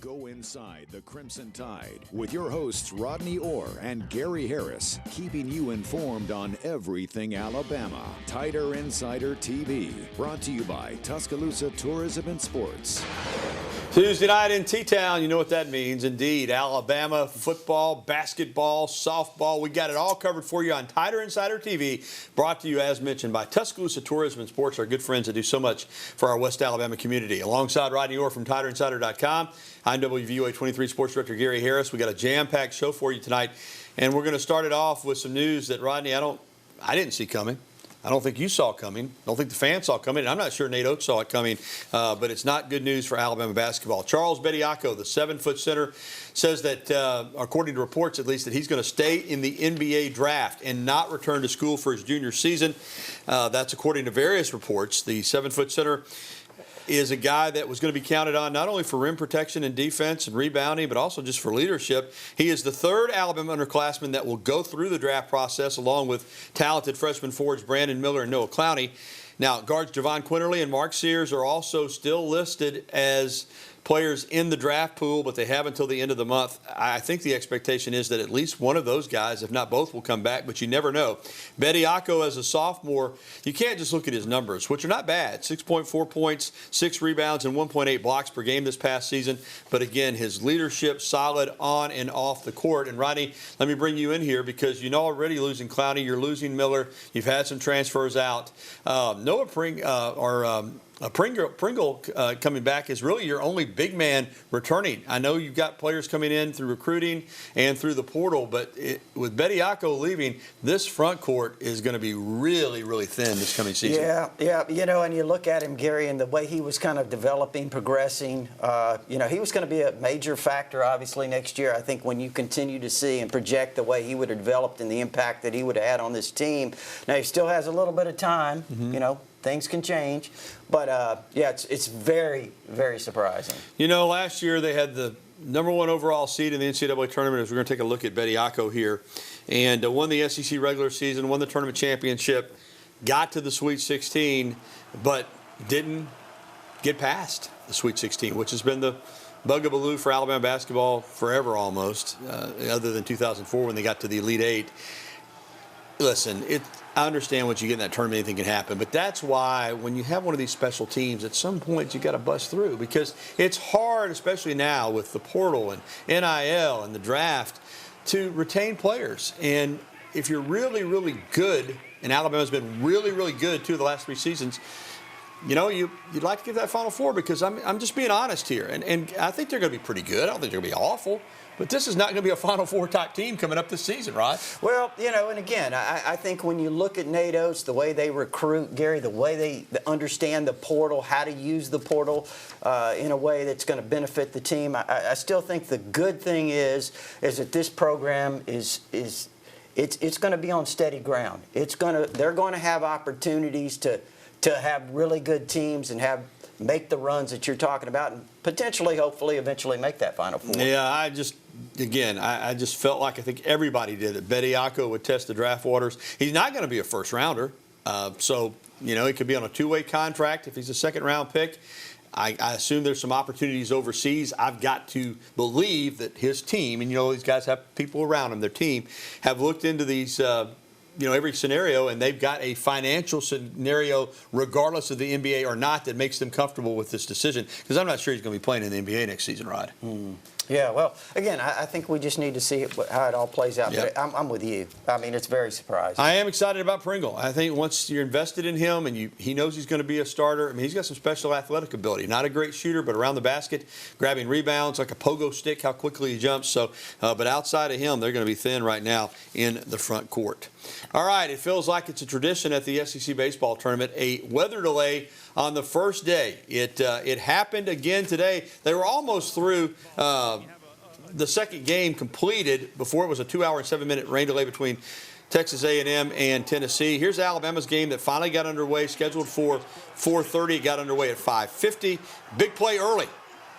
Go inside the Crimson Tide with your hosts Rodney Orr and Gary Harris, keeping you informed on everything Alabama. Tider Insider TV, brought to you by Tuscaloosa Tourism and Sports. Tuesday night in T-Town, you know what that means. Indeed, Alabama football, basketball, softball. We got it all covered for you on Tider Insider TV, brought to you, as mentioned, by Tuscaloosa Tourism and Sports, our good friends that do so much for our West Alabama community. Alongside Rodney Orr from TiderInsider.com, I'm WVUA 23 Sports Director Gary Harris. We got a jam-packed show for you tonight, and we're going to start it off with some news that, Rodney, I didn't see coming. I don't think you saw it coming. I don't think the fans saw it coming. And I'm not sure Nate Oats saw it coming, but it's not good news for Alabama basketball. Charles Bediako, the 7-foot center, says that, according to reports at least, that he's going to stay in the NBA draft and not return to school for his junior season. That's according to various reports. The 7-foot center is a guy that was going to be counted on not only for rim protection and defense and rebounding, but also just for leadership. He is the third Alabama underclassman that will go through the draft process, along with talented freshman forwards Brandon Miller and Noah Clowney. Now, guards Javon Quinterly and Mark Sears are also still listed as players in the draft pool, but they have until the end of the month. I think the expectation is that at least one of those guys, if not both, will come back, but you never know. Bediako, as a sophomore, you can't just look at his numbers, which are not bad. 6.4 points, 6 rebounds, and 1.8 blocks per game this past season. But again, his leadership solid on and off the court. And Rodney, let me bring you in here because you know already losing Clowney, you're losing Miller, you've had some transfers out. Noah Pringle coming back is really your only big man returning. I know you've got players coming in through recruiting and through the portal, but with Bediako leaving, this front court is going to be really, really thin this coming season. Yeah. You know, and you look at him, Gary, and the way he was kind of developing, progressing, he was going to be a major factor, obviously, next year. I think when you continue to see and project the way he would have developed and the impact that he would have had on this team. Now, he still has a little bit of time, things can change. But, it's very, very surprising. You know, last year they had the number 1 overall seed in the NCAA tournament, as we're going to take a look at Bediako here, and won the SEC regular season, won the tournament championship, got to the Sweet 16, but didn't get past the Sweet 16, which has been the bugaboo for Alabama basketball forever almost, other than 2004 when they got to the Elite Eight. Listen, I understand once you get in that tournament, anything can happen. But that's why when you have one of these special teams, at some point you got to bust through because it's hard, especially now with the portal and NIL and the draft, to retain players. And if you're really, really good, and Alabama's been really, really good 2 of the last 3 seasons, you'd like to get that Final Four because I'm just being honest here. And I think they're going to be pretty good. I don't think they're going to be awful. But this is not going to be a Final Four type team coming up this season, right? Well, and again, I think when you look at Nate Oats, the way they recruit, Gary, the way they understand the portal, how to use the portal in a way that's going to benefit the team, I still think the good thing is that this program is it's going to be on steady ground. They're going to have opportunities to have really good teams and make the runs that you're talking about and potentially, hopefully, eventually make that Final Four. Yeah, I just felt like I think everybody did it. Bediako would test the draft waters. He's not going to be a first rounder. So, he could be on a 2-way contract if he's a second-round pick. I assume there's some opportunities overseas. I've got to believe that his team, and these guys have people around them, their team, have looked into these every scenario, and they've got a financial scenario, regardless of the NBA or not, that makes them comfortable with this decision. Because I'm not sure he's going to be playing in the NBA next season, Rod. Yeah, well, again, I think we just need to see how it all plays out. Yep. But I'm with you. I mean, it's very surprising. I am excited about Pringle. I think once you're invested in him and he knows he's going to be a starter, I mean, he's got some special athletic ability. Not a great shooter, but around the basket, grabbing rebounds like a pogo stick, how quickly he jumps. So, but outside of him, they're going to be thin right now in the front court. All right, it feels like it's a tradition at the SEC baseball tournament, a weather delay on the first day. It happened again today. They were almost through the second game completed before it was a 2-hour and 7-minute rain delay between Texas A&M and Tennessee. Here's Alabama's game that finally got underway, scheduled for 4:30. It got underway at 5:50. Big play early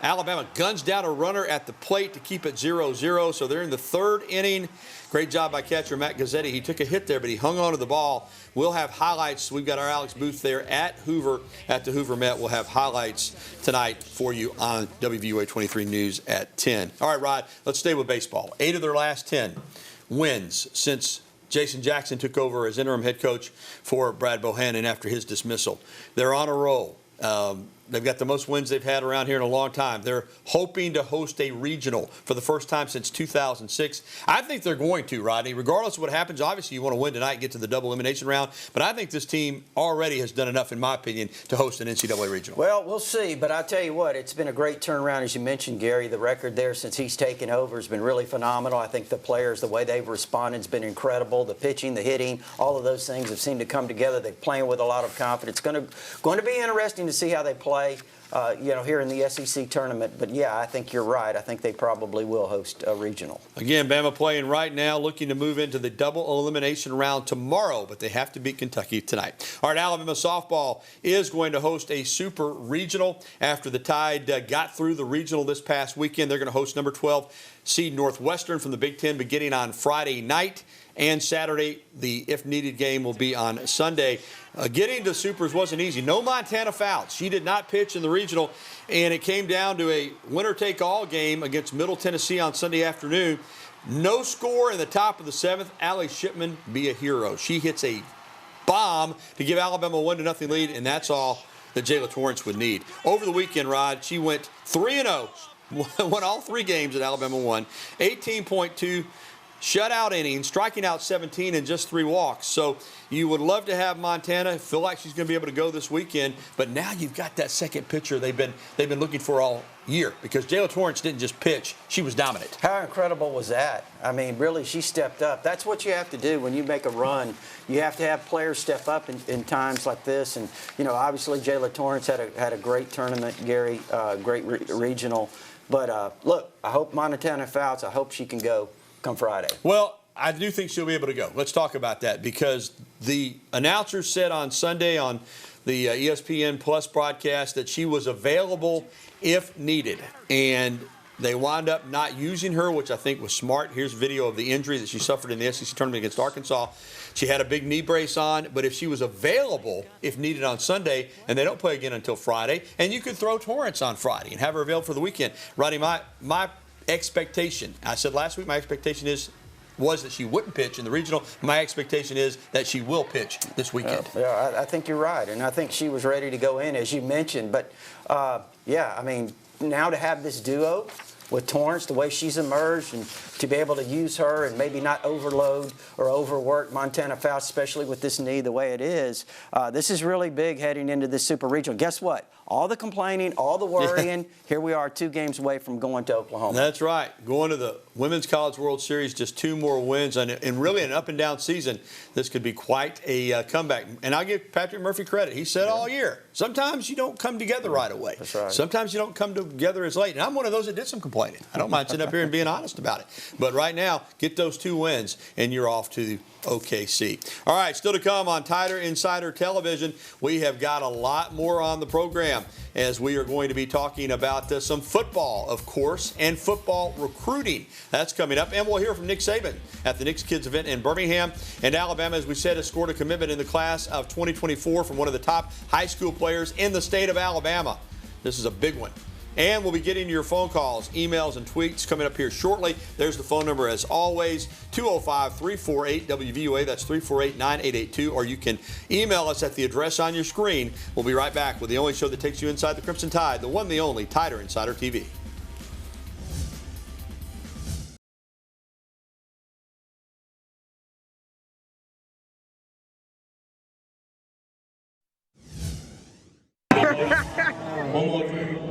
Alabama guns down a runner at the plate to keep it 0-0. So they're in the third inning. Great job by catcher Matt Gazzetti. He took a hit there, but he hung on to the ball. We'll have highlights. We've got our Alex Booth there at Hoover, at the Hoover Met. We'll have highlights tonight for you on WVUA 23 News at 10. All right, Rod, let's stay with baseball. 8 of their last 10 wins since Jason Jackson took over as interim head coach for Brad Bohannon after his dismissal. They're on a roll. They've got the most wins they've had around here in a long time. They're hoping to host a regional for the first time since 2006. I think they're going to, Rodney. Regardless of what happens, obviously you want to win tonight and get to the double elimination round. But I think this team already has done enough, in my opinion, to host an NCAA regional. Well, we'll see. But I'll tell you what, it's been a great turnaround, as you mentioned, Gary. The record there since he's taken over has been really phenomenal. I think the players, the way they've responded has been incredible. The pitching, the hitting, all of those things have seemed to come together. They're playing with a lot of confidence. It's going to be interesting to see how they play. Here in the SEC tournament. But, yeah, I think you're right. I think they probably will host a regional. Again, Bama playing right now, looking to move into the double elimination round tomorrow, but they have to beat Kentucky tonight. All right, Alabama softball is going to host a super regional after the Tide got through the regional this past weekend. They're going to host number 12 seed Northwestern from the Big Ten beginning on Friday night. And Saturday, the if-needed game will be on Sunday. Getting to supers wasn't easy. No Montana Fouts. She did not pitch in the regional, and it came down to a winner-take-all game against Middle Tennessee on Sunday afternoon. No score in the top of the seventh. Allie Shipman be a hero. She hits a bomb to give Alabama a 1-0 lead, and that's all that Jayla Torrance would need. Over the weekend, Rod, she went 3-0, won all 3 games that Alabama won, 18.2 shutout innings, striking out 17 and just 3 walks. So you would love to have Montana. Feel like she's going to be able to go this weekend. But now you've got that second pitcher they've been looking for all year, because Jayla Torrance didn't just pitch. She was dominant. How incredible was that? I mean, really, she stepped up. That's what you have to do when you make a run. You have to have players step up in times like this. And, obviously Jayla Torrance had a great tournament, Gary, great regional. But, look, I hope Montana Fouts, I hope she can go come Friday. Well, I do think she'll be able to go. Let's talk about that, because the announcer said on Sunday on the ESPN Plus broadcast that she was available if needed, and they wound up not using her, which I think was smart. Here's video of the injury that she suffered in the SEC tournament against Arkansas. She had a big knee brace on, but if she was available if needed on Sunday, and they don't play again until Friday, and you could throw Torrance on Friday and have her available for the weekend. Rodney, my expectation, I said last week, my expectation was that she wouldn't pitch in the regional. My expectation is that she will pitch this weekend. Yeah, I think you're right, and I think she was ready to go in, as you mentioned. But, I mean, now to have this duo with Torrance, the way she's emerged, and to be able to use her and maybe not overload or overwork Montana Fouts, especially with this knee the way it is, this is really big heading into this Super Regional. Guess what? All the complaining, all the worrying, here we are 2 games away from going to Oklahoma. That's right. Going to the Women's College World Series, just 2 more wins. And really an up-and-down season, this could be quite a comeback. And I'll give Patrick Murphy credit. He said all year, sometimes you don't come together right away. That's right. Sometimes you don't come together as late. And I'm one of those that did some complaining. I don't mind sitting up here and being honest about it. But right now, get those 2 wins, and you're off to OKC. All right, still to come on Tider Insider Television. We have got a lot more on the program, as we are going to be talking about some football, of course, and football recruiting. That's coming up. And we'll hear from Nick Saban at the Knicks Kids event in Birmingham. And Alabama, as we said, has scored a commitment in the class of 2024 from one of the top high school players in the state of Alabama. This is a big one. And we'll be getting your phone calls, emails, and tweets coming up here shortly. There's the phone number, as always, 205-348-WVUA. That's 348-9882. Or you can email us at the address on your screen. We'll be right back with the only show that takes you inside the Crimson Tide, the one, the only, Tider Insider TV. One more thing.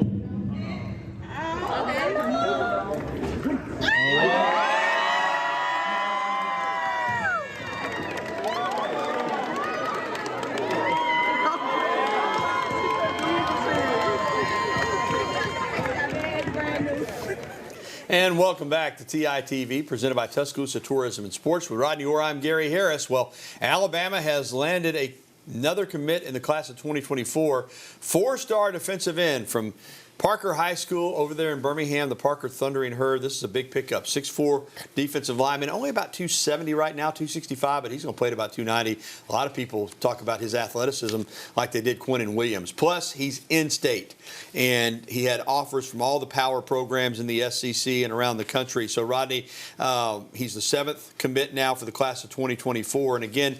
And welcome back to TITV, presented by Tuscaloosa Tourism and Sports. With Rodney Orr, I'm Gary Harris. Well, Alabama has landed another commit in the class of 2024. 4-star defensive end from Parker High School over there in Birmingham, the Parker Thundering Herd. This is a big pickup. 6'4" defensive lineman, only about 270 right now, 265, but he's going to play at about 290. A lot of people talk about his athleticism like they did Quinnen Williams. Plus, he's in-state, and he had offers from all the power programs in the SEC and around the country. So, Rodney, he's the 7th commit now for the class of 2024. And again,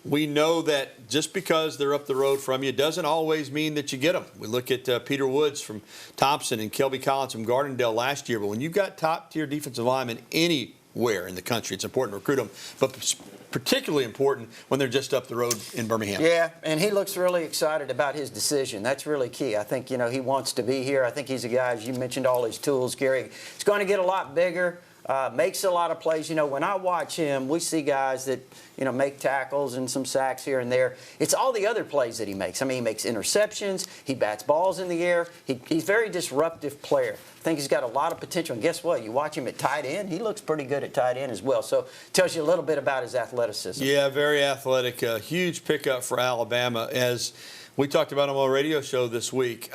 we know that just because they're up the road from you doesn't always mean that you get them. We look at Peter Woods from Thompson and Kelby Collins from Gardendale last year. But when you've got top-tier defensive linemen anywhere in the country, it's important to recruit them. But particularly important when they're just up the road in Birmingham. Yeah, and he looks really excited about his decision. That's really key. I think, he wants to be here. I think he's a guy, as you mentioned, all his tools, Gary. He's going to get a lot bigger. Makes a lot of plays. When I watch him, we see guys that, make tackles and some sacks here and there. It's all the other plays that he makes. I mean, he makes interceptions. He bats balls in the air. He's a very disruptive player. I think he's got a lot of potential. And guess what? You watch him at tight end, he looks pretty good at tight end as well. So it tells you a little bit about his athleticism. Yeah, very athletic. A huge pickup for Alabama. As we talked about him on a radio show this week,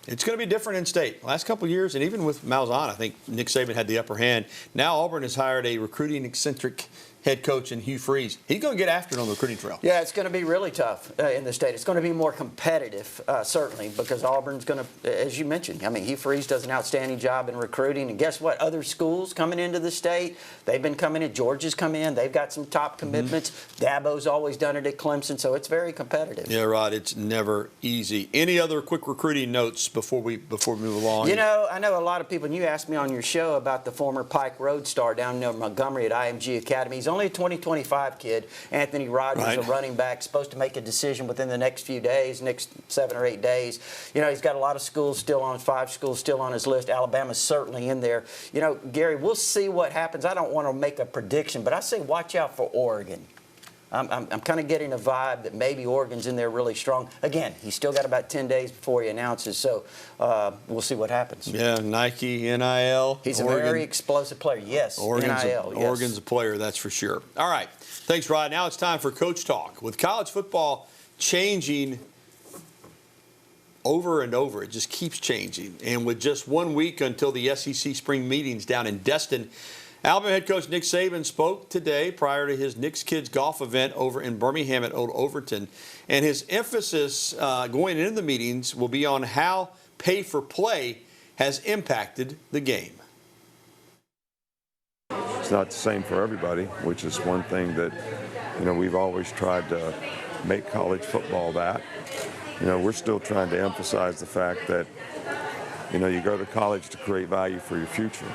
it's going to be different in state. Last couple of years, and even with Malzahn, I think Nick Saban had the upper hand. Now Auburn has hired a recruiting eccentric head coach in Hugh Freeze. He's going to get after it on the recruiting trail. Yeah, it's going to be really tough in the state. It's going to be more competitive, certainly, because Auburn's going to, as you mentioned, Hugh Freeze does an outstanding job in recruiting. And guess what? Other schools coming into the state, they've been coming in. Georgia's come in. They've got some top commitments. Dabo's always done it at Clemson, so it's very competitive. Yeah, Rod, it's never easy. Any other quick recruiting notes before we move along? I know a lot of people, and you asked me on your show about the former Pike Road star down near Montgomery at IMG Academy. He's only a 2025 kid. Anthony Rogers, a running back, supposed to make a decision within the next few days, next 7 or 8 days. He's got a lot of schools still on, 5 schools still on his list. Alabama's certainly in there. Gary, we'll see what happens. I don't want to make a prediction, but I say watch out for Oregon. I'm kind of getting a vibe that maybe Oregon's in there really strong. Again, he's still got about 10 days before he announces, so we'll see what happens. Yeah, Nike, NIL. He's a very explosive player. Yes, Oregon's NIL. Yes. Oregon's a player, that's for sure. All right. Thanks, Rod. Now it's time for Coach Talk. With college football changing over and over, it just keeps changing. And with just 1 week until the SEC spring meetings down in Destin, Alabama head coach Nick Saban spoke today prior to his Knicks Kids golf event over in Birmingham at Old Overton. And his emphasis going into the meetings will be on how pay-for-play has impacted the game. It's not the same for everybody, which is one thing that, we've always tried to make college football that. We're still trying to emphasize the fact that, you go to college to create value for your future.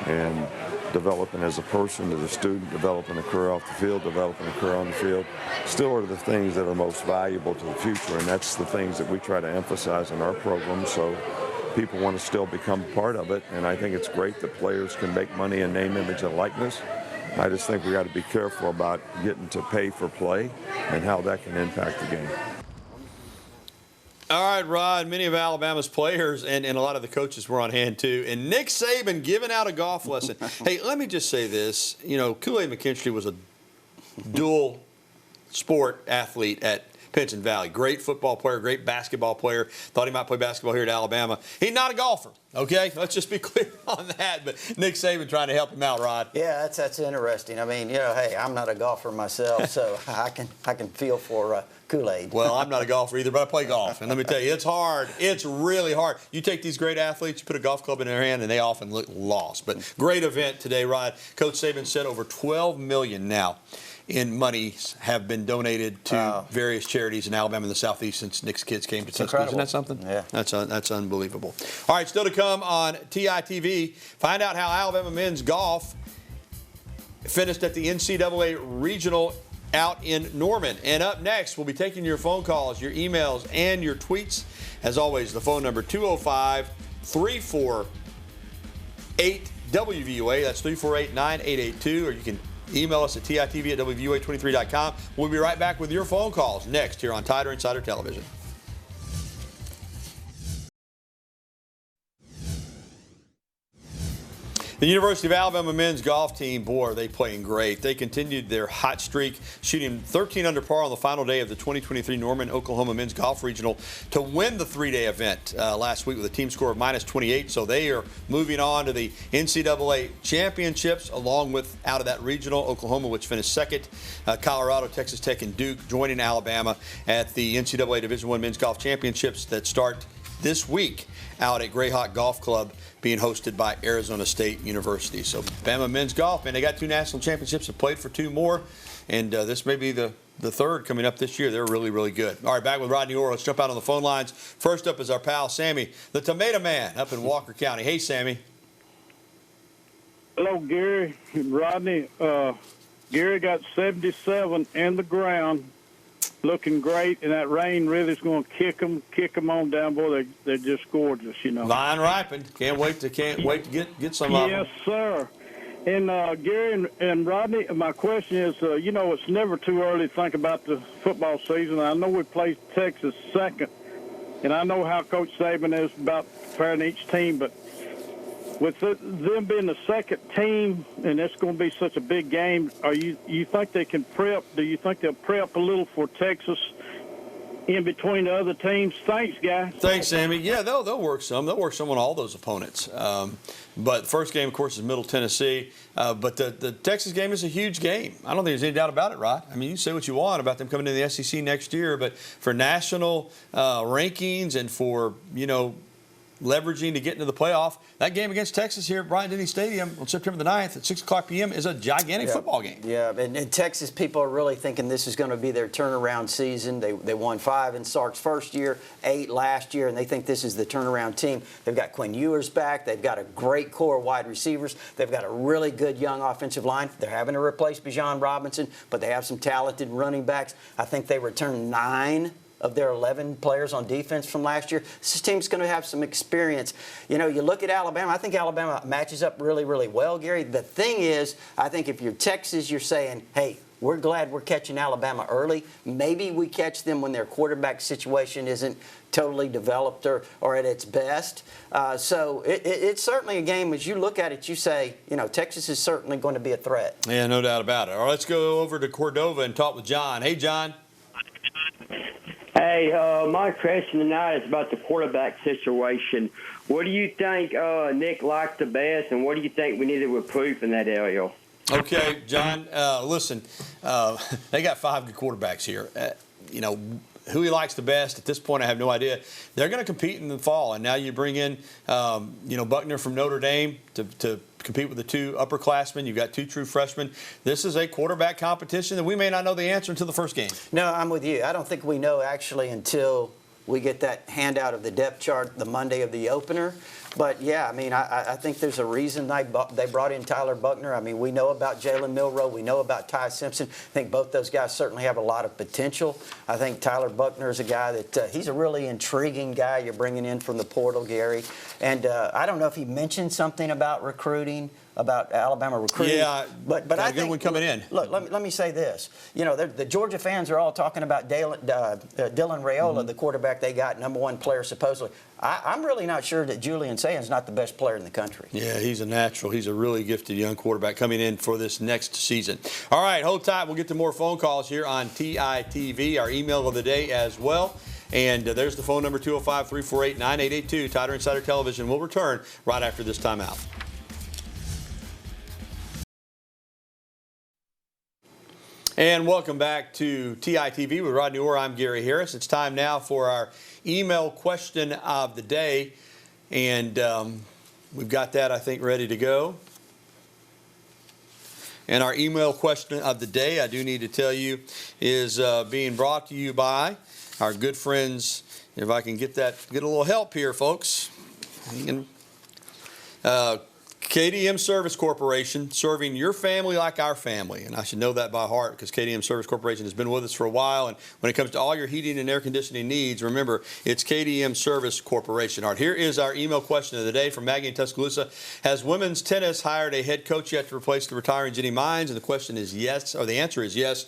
And developing as a person, as a student, developing a career off the field, developing a career on the field, still are the things that are most valuable to the future. And that's the things that we try to emphasize in our program. So people want to still become part of it. And I think it's great that players can make money in name, image, and likeness. I just think we got to be careful about getting to pay for play and how that can impact the game. All right, Rod, many of Alabama's players and a lot of the coaches were on hand, too. And Nick Saban giving out a golf lesson. Hey, let me just say this. Kool-Aid McKinstry was a dual sport athlete at Pinson Valley. Great football player, great basketball player. Thought he might play basketball here at Alabama. He's not a golfer, okay? Let's just be clear on that. But Nick Saban trying to help him out, Rod. Yeah, that's interesting. Hey, I'm not a golfer myself, so I can feel for Kool-Aid. Well, I'm not a golfer either, but I play golf. And let me tell you, it's hard. It's really hard. You take these great athletes, you put a golf club in their hand, and they often look lost. But great event today, Rod. Coach Saban said over $12 million now in money have been donated to various charities in Alabama and the Southeast since Nick's Kids came to Tuscaloosa. Isn't that something? Yeah. That's unbelievable. All right, still to come on TITV, find out how Alabama men's golf finished at the NCAA Regional out in Norman. And up next, we'll be taking your phone calls, your emails, and your tweets. As always, the phone number 205-348-WVUA. That's 348-9882. Or you can email us at TITV@WVUA23.com. We'll be right back with your phone calls next here on Tider Insider Television. The University of Alabama men's golf team, boy, are they playing great. They continued their hot streak, shooting 13 under par on the final day of the 2023 Norman, Oklahoma men's golf regional to win the three-day event last week with a team score of -28. So they are moving on to the NCAA championships, along with out of that regional, Oklahoma, which finished second, Colorado, Texas Tech, and Duke joining Alabama at the NCAA Division I men's golf championships that start this week out at Grayhawk Golf Club, being hosted by Arizona State University. So Bama men's golf, man, they got 2 national championships, have played for 2 more, and this may be the third coming up this year. They're really, really good. All right, back with Rodney Orr. Let's jump out on the phone lines. First up is our pal Sammy, the Tomato Man, up in Walker County. Hey, Sammy. Hello, Gary and Rodney. Gary got 77 in the ground, looking great, and that rain really is going to kick them on down. Boy, they're just gorgeous, you know. Vine ripened. Can't wait to get some of them. Yes, sir. And Gary and Rodney, my question is, you know, it's never too early to think about the football season. I know we played Texas second, and I know how Coach Saban is about preparing each team, but with them being the second team, and it's going to be such a big game, you think they can prep? Do you think they'll prep a little for Texas in between the other teams? Thanks, guys. Thanks, Sammy. Yeah, they'll work some. They'll work some on all those opponents. But first game, of course, is Middle Tennessee. But the Texas game is a huge game. I don't think there's any doubt about it, Rod. I mean, you say what you want about them coming to the SEC next year, but for national rankings and for, you know, leveraging to get into the playoff, that game against Texas here at Bryant-Denny Stadium on September the 9th at 6 o'clock p.m. is a gigantic football game. Yeah, and Texas people are really thinking this is going to be their turnaround season. They won 5 in Sark's first year, 8 last year, and they think this is the turnaround team. They've got Quinn Ewers back. They've got a great core of wide receivers. They've got a really good young offensive line. They're having to replace Bijan Robinson, but they have some talented running backs. I think they returned 9 of their 11 players on defense from last year. This team's going to have some experience. You know, you look at Alabama, I think Alabama matches up really, really well, Gary. The thing is, I think if you're Texas, you're saying, hey, we're glad we're catching Alabama early. Maybe we catch them when their quarterback situation isn't totally developed or at its best. So it's certainly a game, as you look at it, you say, you know, Texas is certainly going to be a threat. Yeah, no doubt about it. All right, let's go over to Cordova and talk with John. Hey, John. Hey, my question tonight is about the quarterback situation. What do you think Nick likes the best, and what do you think we need to improve in that area? Okay, John, listen, they got 5 good quarterbacks here. You know, who he likes the best at this point, I have no idea. They're going to compete in the fall, and now you bring in, you know, Buckner from Notre Dame to compete with the 2 upperclassmen. You've got 2 true freshmen. This is a quarterback competition that we may not know the answer until the first game. No, I'm with you. I don't think we know actually until we get that handout of the depth chart the Monday of the opener. But, yeah, I mean, I think there's a reason they brought in Tyler Buckner. I mean, we know about Jalen Milroe. We know about Ty Simpson. I think both those guys certainly have a lot of potential. I think Tyler Buckner is a guy that he's a really intriguing guy you're bringing in from the portal, Gary. And I don't know if he mentioned something about recruiting, about Alabama recruiting. Yeah, but I think one coming in. Look, let me say this. You know, the Georgia fans are all talking about Dylan Raiola, the quarterback they got, #1 player supposedly. I'm really not sure that Julian Saban's not the best player in the country. Yeah, he's a natural. He's a really gifted young quarterback coming in for this next season. All right, hold tight. We'll get to more phone calls here on TITV, our email of the day as well. And there's the phone number, 205-348-9882, Tider Insider Television. We'll return right after this timeout. And welcome back to TITV with Rodney Orr. I'm Gary Harris. It's time now for our email question of the day. And we've got that, I think, ready to go. And our email question of the day, I do need to tell you, is being brought to you by our good friends. If I can get a little help here, folks. KDM Service Corporation, serving your family like our family. And I should know that by heart because KDM Service Corporation has been with us for a while. And when it comes to all your heating and air conditioning needs, remember, it's KDM Service Corporation. All right, here is our email question of the day from Maggie in Tuscaloosa. Has women's tennis hired a head coach yet to replace the retiring Jenny Mines? And the question is yes, or the answer is yes.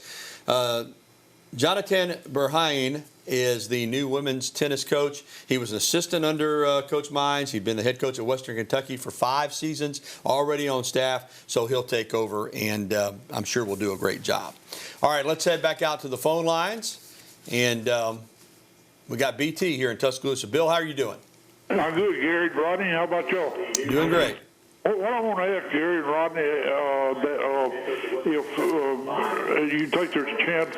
Jonathan Berhain is the new women's tennis coach. He was an assistant under Coach Mines. He'd been the head coach at Western Kentucky for 5 seasons, already on staff, so he'll take over, and I'm sure we'll do a great job. All right, let's head back out to the phone lines, and we got BT here in Tuscaloosa. Bill, how are you doing? I'm good, Gary. Rodney, how about y'all? Doing great. What I want to ask Gary and Rodney, if you think there's a chance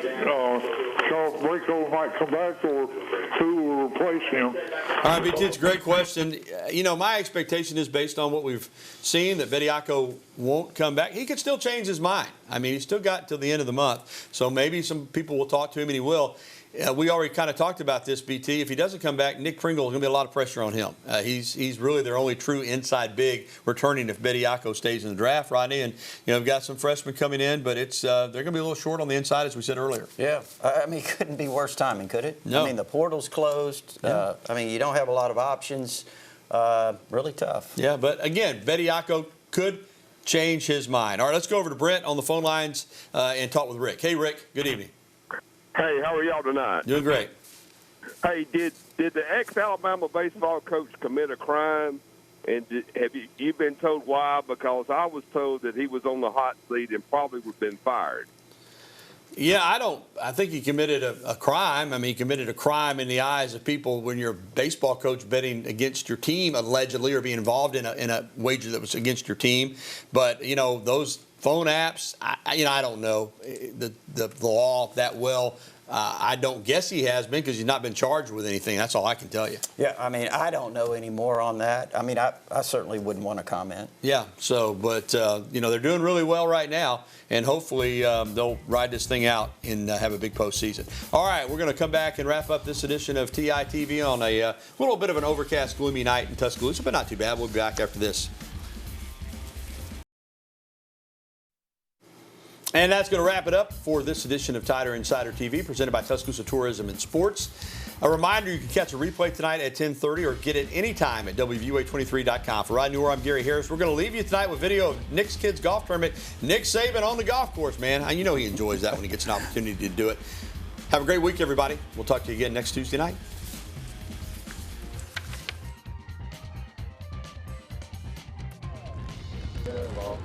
Charles Bediako might come back, or who will replace him? All right, BT, it's a great question. My expectation is based on what we've seen that Bediako won't come back. He could still change his mind. I mean, he's still got till the end of the month, so maybe some people will talk to him, and he will. We already kind of talked about this, BT. If he doesn't come back, Nick Pringle is going to be a lot of pressure on him. He's really their only true inside big returning if Bediako stays in the draft, Rodney. And, we've got some freshmen coming in, but they're going to be a little short on the inside, as we said earlier. Yeah. I mean, it couldn't be worse timing, could it? No. I mean, the portal's closed. Yeah. You don't have a lot of options. Really tough. Yeah, but, again, Bediako could change his mind. All right, let's go over to Brent on the phone lines and talk with Rick. Hey, Rick, good evening. Hey, how are y'all tonight? Doing great. Hey, did the ex-Alabama baseball coach commit a crime? And have you been told why? Because I was told that he was on the hot seat and probably would have been fired. Yeah, I think he committed a crime. I mean, he committed a crime in the eyes of people when you're a baseball coach betting against your team, allegedly, or being involved in a wager that was against your team. But, those phone apps, I don't know the law that well. I don't guess he has been because he's not been charged with anything. That's all I can tell you. Yeah, I don't know any more on that. I certainly wouldn't want to comment. Yeah, but they're doing really well right now, and hopefully they'll ride this thing out and have a big postseason. All right, we're going to come back and wrap up this edition of TITV on a little bit of an overcast, gloomy night in Tuscaloosa, but not too bad. We'll be back after this. And that's going to wrap it up for this edition of Tider Insider TV, presented by Tuscaloosa Tourism and Sports. A reminder, you can catch a replay tonight at 10:30 or get it anytime at WVUA23.com. For Rodney Orr, I'm Gary Harris. We're going to leave you tonight with video of Nick's kids' golf tournament. Nick Saban on the golf course, man. You know he enjoys that when he gets an opportunity to do it. Have a great week, everybody. We'll talk to you again next Tuesday night. Yeah, well.